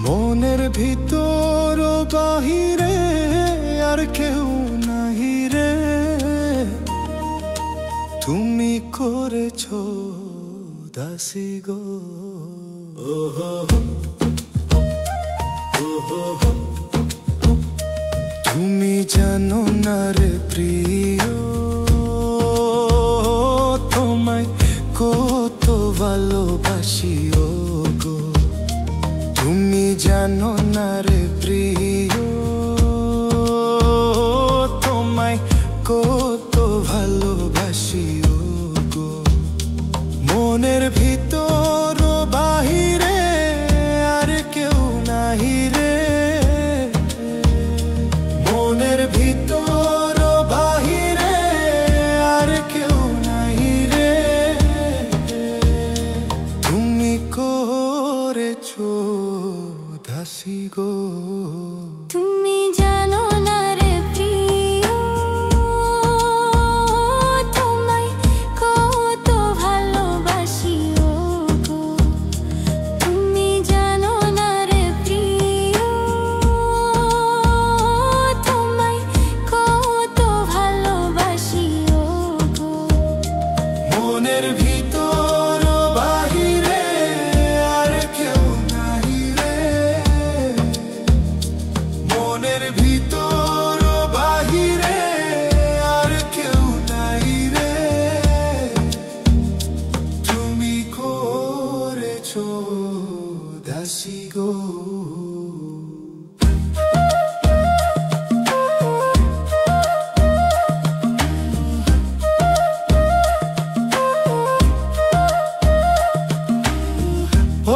মনের ভিতর বাহিরে আর কেউ নাহি রে, তুমি করেছো দাসী গো। তুমি জানো না রে প্রিয়, তোমায় কত ভালোবাসি ও গো। তুমি জানো না রে প্রিয়, তোমায় কত ভালোবাসি ও গো। মনের ভিতর বাহিরে আর কেউ নাহি রে, মনের ভিতর বাহিরে আর কেউ নাহি রে, তুমি করেছো দাসী গো। তুমি জানো না রে প্রিয়, তোমায় কত ভালোবাসি ও গো। তুমি জানো না রে প্রিয়, তোমায় কত ভালোবাসি ও গো। মনের ভিতর বাহিরে আর কেউ নাহি রে, মনের ভিতর বাহিরে আর কেউ নাহি রে, তুমি করেছো দাসী গো।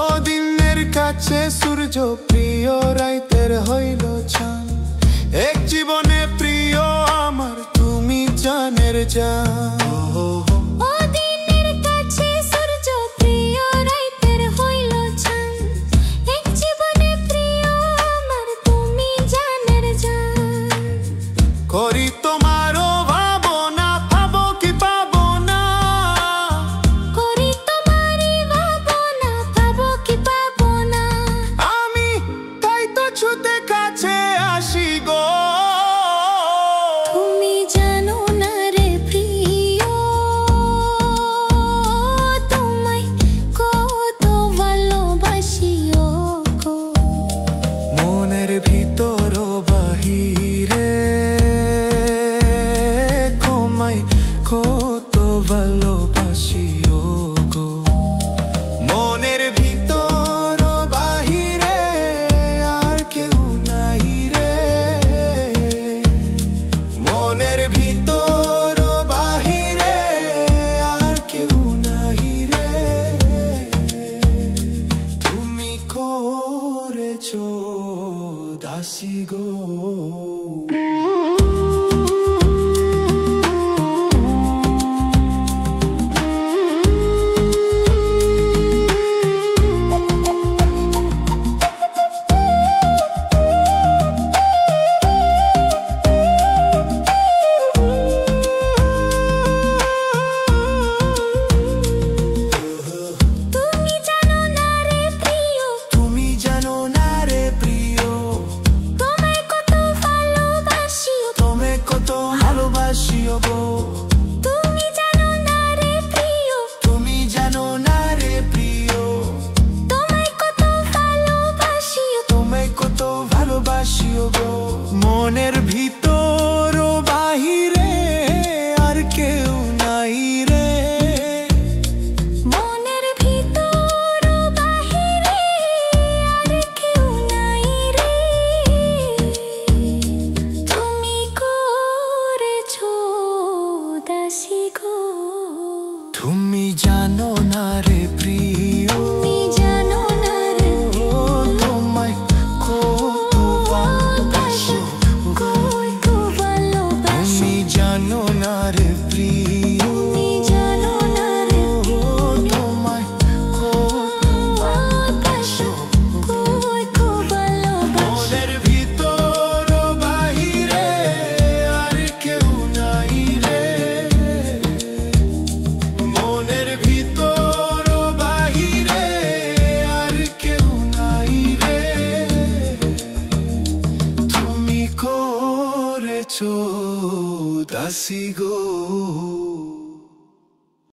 ও দিনের কাছে সূর্য প্রিয়, রাইতের হইল চাঁদ, এক জীবনে প্রিয় আমার তুমি জানের জান। ও দিনের কাছে সূর্য প্রিয়, রাইতের হইল চাঁদ, এক জীবনে প্রিয় আমার তুমি জানের জান। করি তোমারও ভাবনা, পাবো কি পাবো না, করি তোমারই ভাবনা, পাবো কি পাবো না। আমি তাই তো ছুতে কাছে আসি গো। তুমি জানো না রে প্রিয়, তোমায় কত ভালোবাসি ও গো। মনের ভিতর বাহিরে তোমায় কত ভালোবাসি ও গো। মনের ভিতর বাহিরে আর কেউ নাহি রে, মনের ভিতর বাহিরে আর কেউ নাহি রে, তুমি করেছো দাসী গো। তুমি জানো না রে প্রিয়, তুমি জানো না রে প্রিয়, তোমায় কত ভালোবাসি আসি গো।